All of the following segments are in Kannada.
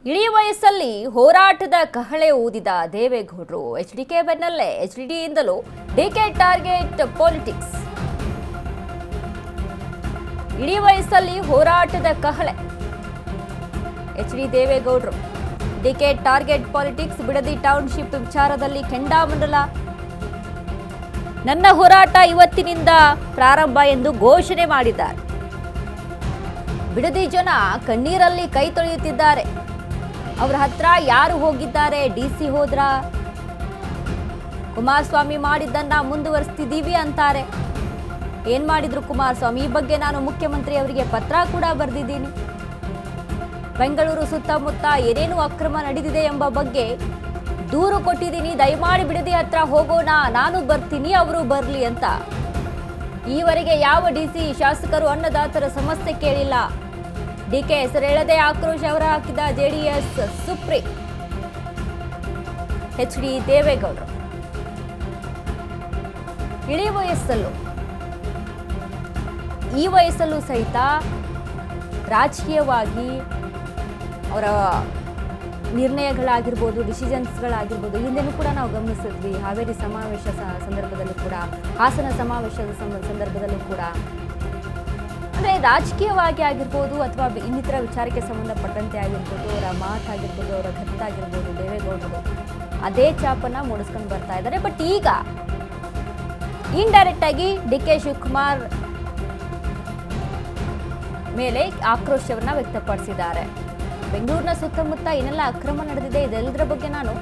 ಇಳಿ ವಯಸ್ಸಲ್ಲಿ ಹೋರಾಟದ ಕಹಳೆ ಊದಿದ ದೇವೇಗೌಡರು ಎಚ್ಡಿಕೆ ಬೆನ್ನಲ್ಲೇ ಎಚ್ಡಿಡಿಯಿಂದಲೂ ಡಿಕೆ ಟಾರ್ಗೆಟ್ ಪಾಲಿಟಿಕ್ಸ್. ಇಳಿ ವಯಸ್ಸಲ್ಲಿ ಹೋರಾಟದ ಕಹಳೆ ಎಚ್ಡಿ ದೇವೇಗೌಡರು DK target politics. Bidadi township ವಿಚಾರದಲ್ಲಿ ಕೆಂಡಾಮಂಡಲ. ನನ್ನ ಹೋರಾಟ ಇವತ್ತಿನಿಂದ ಪ್ರಾರಂಭ ಎಂದು ಘೋಷಣೆ ಮಾಡಿದ್ದಾರೆ. ಬಿಡದಿ ಜನ ಕಣ್ಣೀರಲ್ಲಿ ಕೈ ತೊಳೆಯುತ್ತಿದ್ದಾರೆ. ಅವರ ಹತ್ರ ಯಾರು ಹೋಗಿದ್ದಾರೆ? ಡಿಸಿ ಹೋದ್ರ? ಕುಮಾರಸ್ವಾಮಿ ಮಾಡಿದ್ದನ್ನ ಮುಂದುವರಿಸ್ತಿದ್ದೀವಿ ಅಂತಾರೆ. ಏನ್ ಮಾಡಿದ್ರು ಕುಮಾರಸ್ವಾಮಿ? ಈ ಬಗ್ಗೆ ನಾನು ಮುಖ್ಯಮಂತ್ರಿ ಅವರಿಗೆ ಪತ್ರ ಕೂಡ ಬರೆದಿದ್ದೀನಿ. ಬೆಂಗಳೂರು ಸುತ್ತಮುತ್ತ ಏನೇನು ಅಕ್ರಮ ನಡೆದಿದೆ ಎಂಬ ಬಗ್ಗೆ ದೂರು ಕೊಟ್ಟಿದ್ದೀನಿ. ದಯಮಾಡಿ ಬಿಡದಿ ಹತ್ರ ಹೋಗೋಣ, ನಾನು ಬರ್ತೀನಿ, ಅವರು ಬರ್ಲಿ ಅಂತ. ಈವರೆಗೆ ಯಾವ ಡಿಸಿ, ಶಾಸಕರು, ಅನ್ನದಾತರ ಸಮಸ್ಯೆ ಕೇಳಿಲ್ಲ. ಡಿಕೆ ಹೆಸರೇಳದೆ ಆಕ್ರೋಶ ಹೊರಹಾಕಿದ ಜೆಡಿಎಸ್ ಸುಪ್ರೀಂ ಎಚ್ಡಿ ದೇವೇಗೌಡರು. ಇಳಿ ವಯಸ್ಸಲ್ಲೂ ಈ ವಯಸ್ಸಲ್ಲೂ ಸಹಿತ ರಾಜಕೀಯವಾಗಿ ಅವರ ನಿರ್ಣಯಗಳಾಗಿರ್ಬೋದು, ಡಿಸಿಷನ್ಸ್ಗಳಾಗಿರ್ಬೋದು, ಹಿಂದೆನೂ ಕೂಡ ನಾವು ಗಮನಿಸಿದ್ವಿ. ಹಾವೇರಿ ಸಮಾವೇಶ ಸಂದರ್ಭದಲ್ಲೂ ಕೂಡ, ಹಾಸನ ಸಮಾವೇಶದ ಸಂದರ್ಭದಲ್ಲೂ ಕೂಡ, ಅಂದರೆ ರಾಜಕೀಯವಾಗಿ ಆಗಿರ್ಬೋದು ಅಥವಾ ಇನ್ನಿತರ ವಿಚಾರಕ್ಕೆ ಸಂಬಂಧಪಟ್ಟಂತೆ ಆಗಿರ್ಬೋದು, ಅವರ ಮಾತಾಗಿರ್ಬೋದು, ಅವರ ಗತ್ತಾಗಿರ್ಬೋದು, ದೇವೇಗೌಡರು ಅದೇ ಚಾಪನ್ನ ಮೂಡಿಸ್ಕೊಂಡು ಬರ್ತಾ ಇದ್ದಾರೆ. ಬಟ್ ಈಗ ಇಂಡೈರೆಕ್ಟ್ ಆಗಿ ಡಿಕೆ ಶಿವಕುಮಾರ್ ಮೇಲೆ ಆಕ್ರೋಶವನ್ನ ವ್ಯಕ್ತಪಡಿಸಿದ್ದಾರೆ. ಬೆಂಗಳೂರಿನ ಸುತ್ತಮುತ್ತ ಏನೆಲ್ಲ ಅಕ್ರಮ ನಡೆದಿದೆ, ಇದೆಲ್ಲದರ ಬಗ್ಗೆ ನಾನು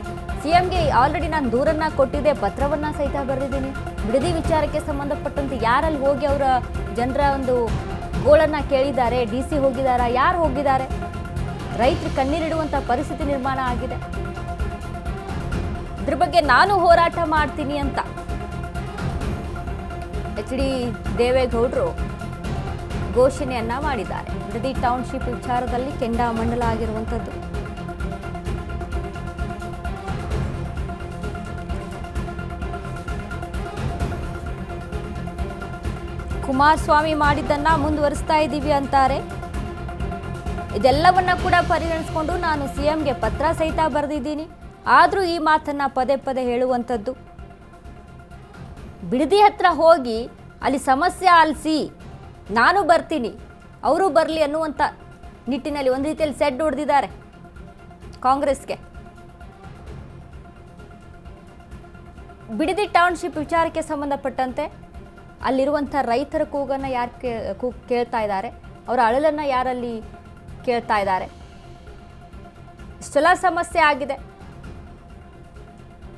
ಸಿಎಂಗೆ ಆಲ್ರೆಡಿ ನಾನು ದೂರನ್ನ ಕೊಟ್ಟಿದ್ದೆ, ಪತ್ರವನ್ನ ಸಹಿತ ಬರೆದಿದ್ದೀನಿ. ಬಿಡದಿ ವಿಚಾರಕ್ಕೆ ಸಂಬಂಧಪಟ್ಟಂತೆ ಯಾರಲ್ಲಿ ಹೋಗಿ ಅವರ ಜನರ ಒಂದು ಗೋಳನ್ನ ಕೇಳಿದ್ದಾರೆ? ಡಿಸಿ ಹೋಗಿದಾರಾ? ಯಾರು ಹೋಗಿದ್ದಾರೆ? ರೈತರು ಕಣ್ಣೀರಿಡುವಂತ ಪರಿಸ್ಥಿತಿ ನಿರ್ಮಾಣ ಆಗಿದೆ. ಇದ್ರ ಬಗ್ಗೆ ನಾನು ಹೋರಾಟ ಮಾಡ್ತೀನಿ ಅಂತ ಎಚ್ಡಿ ದೇವೇಗೌಡರು ಘೋಷಣೆಯನ್ನ ಮಾಡಿದ್ದಾರೆ. ಬಿಡದಿ ಟೌನ್ಶಿಪ್ ವಿಚಾರದಲ್ಲಿ ಕೆಂಡಾಮಂಡಲ ಆಗಿರುವಂಥದ್ದು. ಕುಮಾರಸ್ವಾಮಿ ಮಾಡಿದ್ದನ್ನ ಮುಂದುವರಿಸ್ತಾ ಇದ್ದೀವಿ ಅಂತಾರೆ. ಇದೆಲ್ಲವನ್ನ ಕೂಡ ಪರಿಗಣಿಸಿಕೊಂಡು ನಾನು ಸಿಎಂಗೆ ಪತ್ರ ಸಹಿತ ಬರೆದಿದ್ದೀನಿ. ಆದರೂ ಈ ಮಾತನ್ನ ಪದೇ ಪದೇ ಹೇಳುವಂಥದ್ದು. ಬಿಡದಿ ಹತ್ರ ಹೋಗಿ ಅಲ್ಲಿ ಸಮಸ್ಯೆ ಆಲಿಸಿ ನಾನು ಬರ್ತೀನಿ, ಅವರು ಬರಲಿ ಅನ್ನುವಂಥ ನಿಟ್ಟಿನಲ್ಲಿ ಒಂದು ರೀತಿಯಲ್ಲಿ ಸೆಡ್ ಹೊಡೆದಿದ್ದಾರೆ ಕಾಂಗ್ರೆಸ್ಗೆ. ಬಿಡದಿ ಟೌನ್ಶಿಪ್ ವಿಚಾರಕ್ಕೆ ಸಂಬಂಧಪಟ್ಟಂತೆ ಅಲ್ಲಿರುವಂಥ ರೈತರ ಕೂಗನ್ನು ಯಾರು ಕೇಳ್ತಾ ಇದ್ದಾರೆ? ಅವರ ಅಳಲನ್ನು ಯಾರಲ್ಲಿ ಕೇಳ್ತಾ ಇದ್ದಾರೆ? ಇಷ್ಟೆಲ್ಲ ಸಮಸ್ಯೆ ಆಗಿದೆ.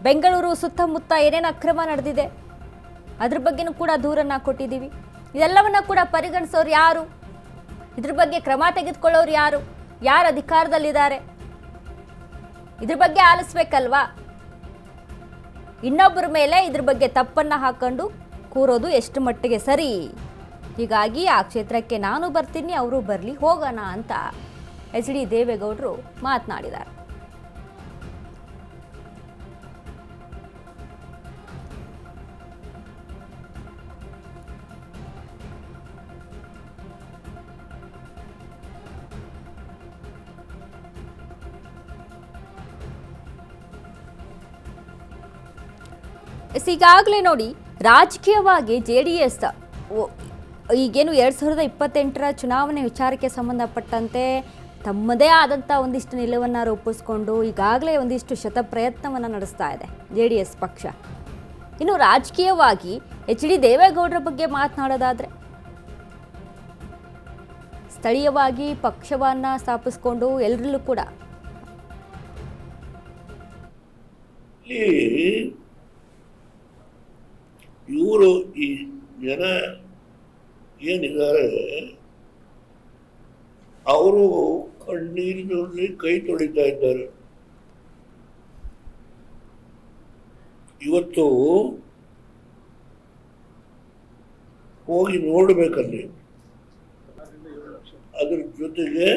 ಬೆಂಗಳೂರು ಸುತ್ತಮುತ್ತ ಏನೇನು ಅಕ್ರಮ ನಡೆದಿದೆ ಅದ್ರ ಬಗ್ಗೆನೂ ಕೂಡ ದೂರನ್ನ ಕೊಟ್ಟಿದ್ದೀವಿ. ಇದೆಲ್ಲವನ್ನ ಕೂಡ ಪರಿಗಣಿಸೋರು ಯಾರು? ಇದ್ರ ಬಗ್ಗೆ ಕ್ರಮ ತೆಗೆದುಕೊಳ್ಳೋರು ಯಾರು? ಯಾರು ಅಧಿಕಾರದಲ್ಲಿದ್ದಾರೆ? ಇದ್ರ ಬಗ್ಗೆ ಆಲಿಸ್ಬೇಕಲ್ವಾ? ಇನ್ನೊಬ್ಬರ ಮೇಲೆ ಇದ್ರ ಬಗ್ಗೆ ತಪ್ಪನ್ನ ಹಾಕೊಂಡು ಕೂರೋದು ಎಷ್ಟು ಮಟ್ಟಿಗೆ ಸರಿ? ಹೀಗಾಗಿ ಆ ಕ್ಷೇತ್ರಕ್ಕೆ ನಾನು ಬರ್ತೀನಿ, ಅವರು ಬರಲಿ, ಹೋಗೋಣ ಅಂತ ಎಚ್ಡಿ ದೇವೇಗೌಡರು ಮಾತನಾಡಿದ್ದಾರೆ. ಈಗಾಗಲೇ ನೋಡಿ, ರಾಜಕೀಯವಾಗಿ ಜೆಡಿಎಸ್ ಈಗೇನು 2028ರ ಚುನಾವಣೆ ವಿಚಾರಕ್ಕೆ ಸಂಬಂಧಪಟ್ಟಂತೆ ತಮ್ಮದೇ ಆದಂಥ ಒಂದಿಷ್ಟು ನಿಲುವನ್ನು ರೂಪಿಸ್ಕೊಂಡು ಈಗಾಗಲೇ ಒಂದಿಷ್ಟು ಶತಪ್ರಯತ್ನವನ್ನು ನಡೆಸ್ತಾ ಇದೆ ಜೆಡಿಎಸ್ ಪಕ್ಷ. ಇನ್ನು ರಾಜಕೀಯವಾಗಿ ಎಚ್ಡಿ ದೇವೇಗೌಡರ ಬಗ್ಗೆ ಮಾತನಾಡೋದಾದ್ರೆ, ಸ್ಥಳೀಯವಾಗಿ ಪಕ್ಷವನ್ನು ಸ್ಥಾಪಿಸ್ಕೊಂಡು ಎಲ್ಲರಲ್ಲೂ ಕೂಡ ಇವರು ಈ ಜನ ಏನಿದ್ದಾರೆ ಅವರು ಕಣ್ಣೀರಿನಲ್ಲಿ ಕೈ ತೊಳಿತಾ ಇದ್ದಾರೆ. ಇವತ್ತು ಹೋಗಿ ನೋಡ್ಬೇಕಲ್ಲಿ. ಅದ್ರ ಜೊತೆಗೆ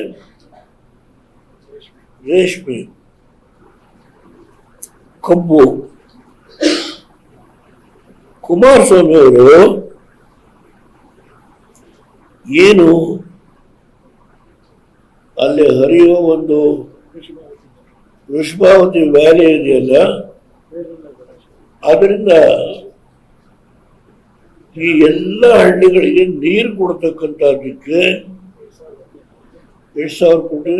ರೇಷ್ಮೆ, ಕಬ್ಬು. ಕುಮಾರಸ್ವಾಮಿ ಅವರು ಏನು ಅಲ್ಲಿ ಹರಿಯುವ ಒಂದು ವೃಷಭಾವತಿ ವ್ಯಾಲಿ ಇದೆಯಲ್ಲ, ಅದರಿಂದ ಈ ಎಲ್ಲ ಹಳ್ಳಿಗಳಿಗೆ ನೀರು ಕೊಡ್ತಕ್ಕಂಥದ್ದಕ್ಕೆ ಎಷ್ಟು ಸಾವಿರ ಕೋಟಿ?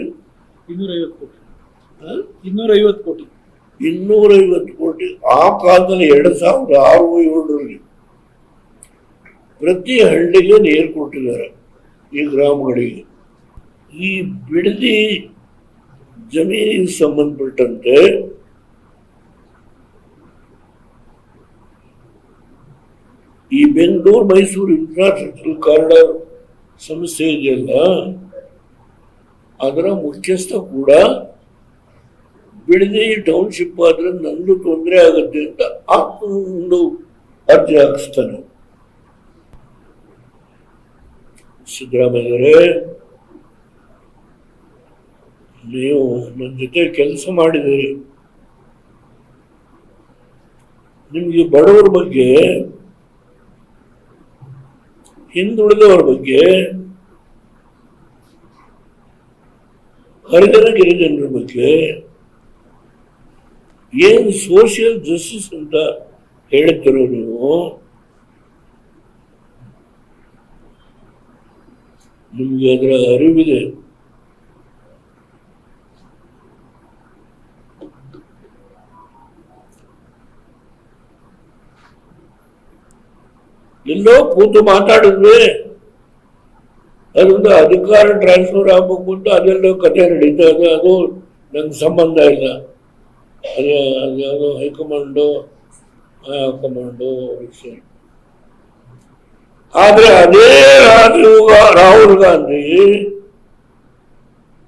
250 ಕೋಟಿ. 250 ಕೋಟಿ. ಆ ಕಾಲದಲ್ಲಿ 2006-7ರಲ್ಲಿ ಪ್ರತಿ ಹಳ್ಳಿಗೆ ನೀರು ಕೊಟ್ಟಿದ್ದಾರೆ ಈ ಗ್ರಾಮಗಳಿಗೆ. ಈ ಬಿಡದಿ ಜಮೀನಿಗೆ ಸಂಬಂಧಪಟ್ಟಂತೆ ಈ ಬೆಂಗಳೂರು ಮೈಸೂರು ಇನ್ಫ್ರಾಸ್ಟ್ರಕ್ಚರ್ ಕಾರಿಡಾರ್ ಸಂಸ್ಥೆ ಇದೆಯಲ್ಲ, ಅದರ ಮುಖ್ಯಸ್ಥ ಕೂಡ ಬಿಡದಿ ಟೌನ್ಶಿಪ್ ಆದ್ರೆ ನಂದು ತೊಂದರೆ ಆಗುತ್ತೆ ಅಂತ ಒಂದು ಅರ್ಜಿ ಹಾಕಿಸ್ತಾನೆ. ಸಿದ್ದರಾಮಯ್ಯರೇ, ನೀವು ನನ್ನ ಜೊತೆ ಕೆಲಸ ಮಾಡಿದಿರಿ, ನಿಮ್ಗೆ ಬಡವರ ಬಗ್ಗೆ, ಹಿಂದುಳಿದವರ ಬಗ್ಗೆ, ಹರಿಜನ ಗಿರಿಜನರ ಬಗ್ಗೆ ಏನು ಸೋಷಿಯಲ್ ಜಸ್ಟಿಸ್ ಅಂತ ಹೇಳ್ತಿರೋ ನೀವು, ನಿಮ್ಗೆ ಅದರ ಅರಿವಿದೆ. ಎಲ್ಲೋ ಕೂತು ಮಾತಾಡಿದ್ವಿ, ಅದರಿಂದ ಅಧಿಕಾರ ಟ್ರಾನ್ಸ್ಫರ್ ಆಗ್ಬೇಕು ಅಂತ ಅದೆಲ್ಲೋ ಕಥೆ ನಡೀತಾ ಇದೆ. ಅದು ನಂಗೆ ಸಂಬಂಧ ಇಲ್ಲ. ಅದ್ಯಾವುದೋ ಹೈಕಮಾಂಡು ವಿಷಯ. ಆದ್ರೆ ಅದೇ ರಾಹುಲ್ ಗಾಂಧಿ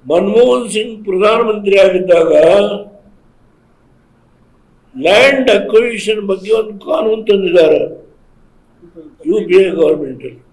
ಮನಮೋಹನ್ ಸಿಂಗ್ ಪ್ರಧಾನಮಂತ್ರಿ ಆಗಿದ್ದಾಗ ಲ್ಯಾಂಡ್ ಅಕ್ವಿಸಿಷನ್ ಬಗ್ಗೆ ಒಂದು ಕಾನೂನು ತಂದಿದ್ದಾರೆ UPA ಗವರ್ಮೆಂಟ್ ಅಲ್ಲಿ.